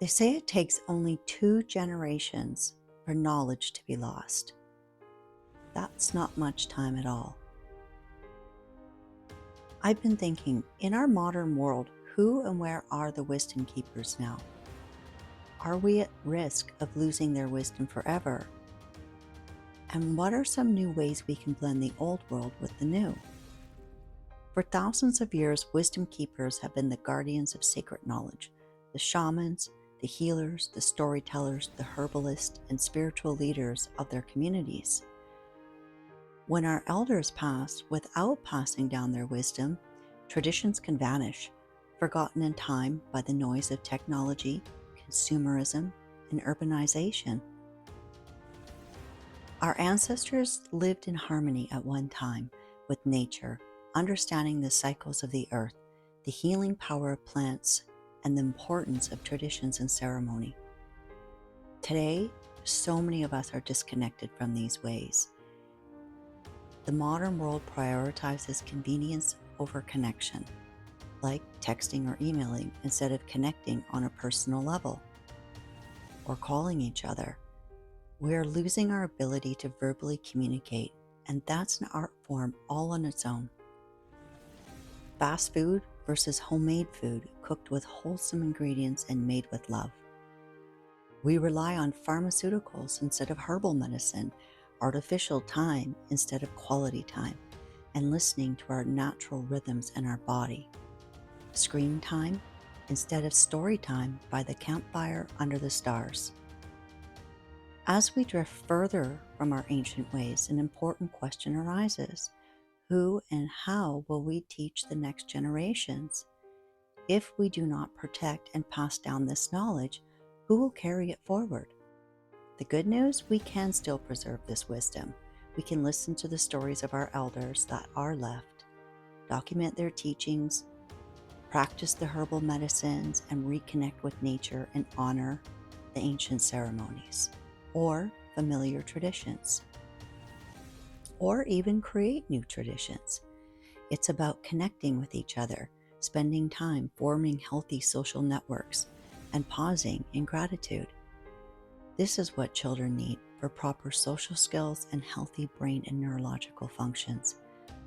They say it takes only 2 generations for knowledge to be lost. That's not much time at all. I've been thinking, in our modern world, who and where are the wisdom keepers now? Are we at risk of losing their wisdom forever? And what are some new ways we can blend the old world with the new? For thousands of years, wisdom keepers have been the guardians of sacred knowledge, the shamans, the healers, the storytellers, the herbalists, and spiritual leaders of their communities. When our elders pass without passing down their wisdom, traditions can vanish, forgotten in time by the noise of technology, consumerism, and urbanization. Our ancestors lived in harmony at one time with nature, understanding the cycles of the earth, the healing power of plants, and the importance of traditions and ceremony. Today, so many of us are disconnected from these ways. The modern world prioritizes convenience over connection, like texting or emailing instead of connecting on a personal level, or calling each other. We are losing our ability to verbally communicate, and that's an art form all on its own. Fast food versus homemade food cooked with wholesome ingredients and made with love. We rely on pharmaceuticals instead of herbal medicine, artificial time instead of quality time, and listening to our natural rhythms in our body. Screen time instead of story time by the campfire under the stars. As we drift further from our ancient ways, an important question arises. Who and how will we teach the next generations? If we do not protect and pass down this knowledge, who will carry it forward? The good news, we can still preserve this wisdom. We can listen to the stories of our elders that are left, document their teachings, practice the herbal medicines, and reconnect with nature and honor the ancient ceremonies or familiar traditions, or even create new traditions. It's about connecting with each other, spending time forming healthy social networks, and pausing in gratitude. This is what children need for proper social skills and healthy brain and neurological functions.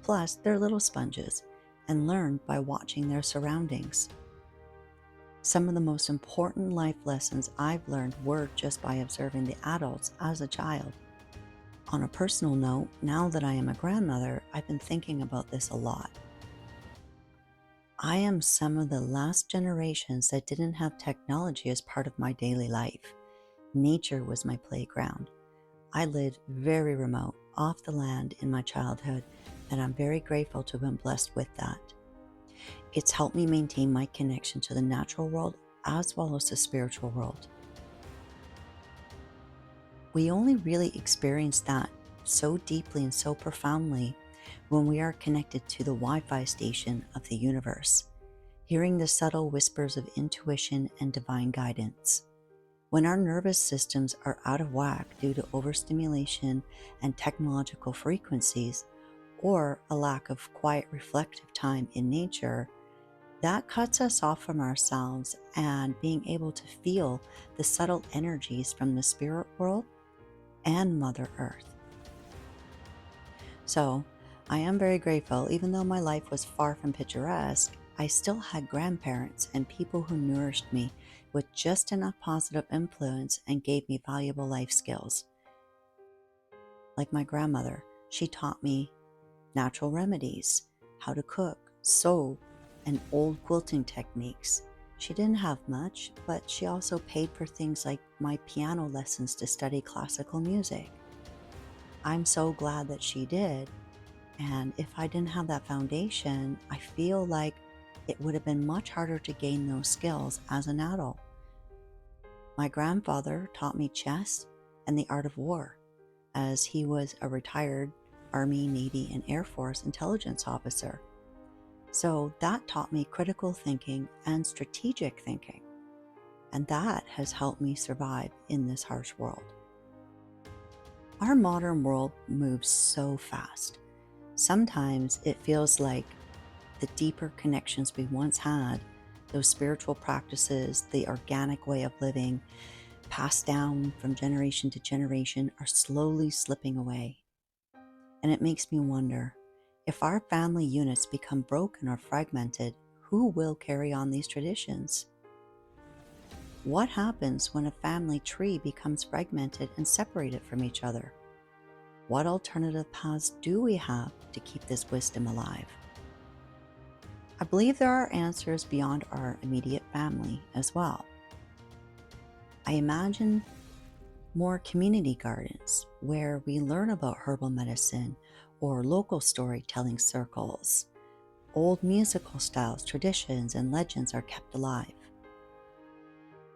Plus, they're little sponges and learn by watching their surroundings. Some of the most important life lessons I've learned were just by observing the adults as a child. On a personal note, now that I am a grandmother, I've been thinking about this a lot. I am some of the last generations that didn't have technology as part of my daily life. Nature was my playground. I lived very remote, off the land in my childhood, and I'm very grateful to have been blessed with that. It's helped me maintain my connection to the natural world as well as the spiritual world. We only really experience that so deeply and so profoundly when we are connected to the Wi-Fi station of the universe, hearing the subtle whispers of intuition and divine guidance. When our nervous systems are out of whack due to overstimulation and technological frequencies, or a lack of quiet reflective time in nature, that cuts us off from ourselves and being able to feel the subtle energies from the spirit world and Mother Earth. So, I am very grateful. Even though my life was far from picturesque, I still had grandparents and people who nourished me with just enough positive influence and gave me valuable life skills. Like my grandmother, she taught me natural remedies, how to cook, sew, and old quilting techniques. She didn't have much, but she also paid for things like my piano lessons to study classical music. I'm so glad that she did, and if I didn't have that foundation, I feel like it would have been much harder to gain those skills as an adult. My grandfather taught me chess and the art of war, as he was a retired Army, Navy, and Air Force intelligence officer. So that taught me critical thinking and strategic thinking, and that has helped me survive in this harsh world. Our modern world moves so fast. Sometimes it feels like the deeper connections we once had those spiritual practices, the organic way of living, passed down from generation to generation, are slowly slipping away. And it makes me wonder, if our family units become broken or fragmented, who will carry on these traditions? What happens when a family tree becomes fragmented and separated from each other? What alternative paths do we have to keep this wisdom alive? I believe there are answers beyond our immediate family as well. I imagine more community gardens where we learn about herbal medicine or local storytelling circles. Old musical styles, traditions, and legends are kept alive.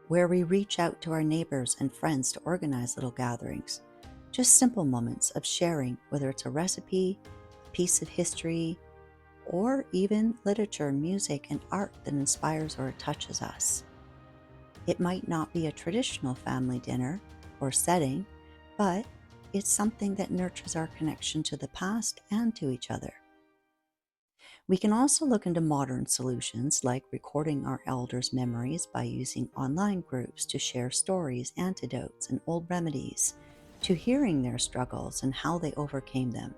Where we reach out to our neighbors and friends to organize little gatherings. Just simple moments of sharing, whether it's a recipe, a piece of history, or even literature, music, and art that inspires or touches us. It might not be a traditional family dinner or setting, but it's something that nurtures our connection to the past and to each other. We can also look into modern solutions like recording our elders' memories by using online groups to share stories, antidotes, and old remedies, to hearing their struggles and how they overcame them.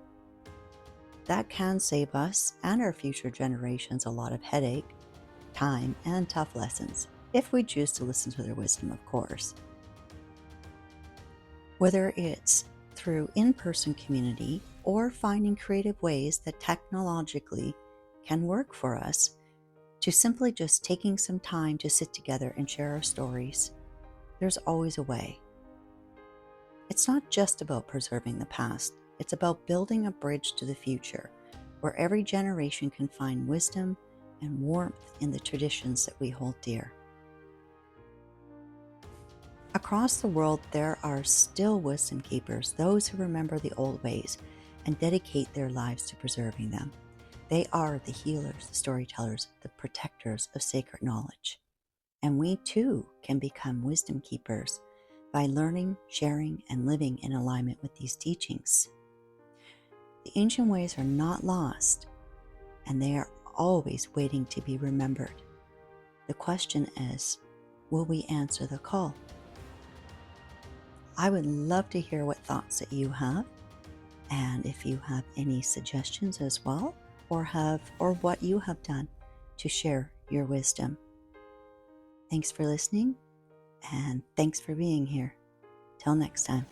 That can save us and our future generations a lot of headache, time, and tough lessons, if we choose to listen to their wisdom, of course. Whether it's through in-person community or finding creative ways that technologically can work for us, to simply just taking some time to sit together and share our stories, there's always a way. It's not just about preserving the past, it's about building a bridge to the future, where every generation can find wisdom and warmth in the traditions that we hold dear. Across the world, there are still wisdom keepers, those who remember the old ways and dedicate their lives to preserving them. They are the healers, the storytellers, the protectors of sacred knowledge. And we too can become wisdom keepers by learning, sharing, and living in alignment with these teachings. The ancient ways are not lost, and they are always waiting to be remembered. The question is, will we answer the call? I would love to hear what thoughts that you have, and if you have any suggestions as well, or what you have done to share your wisdom. Thanks for listening, and thanks for being here. Till next time.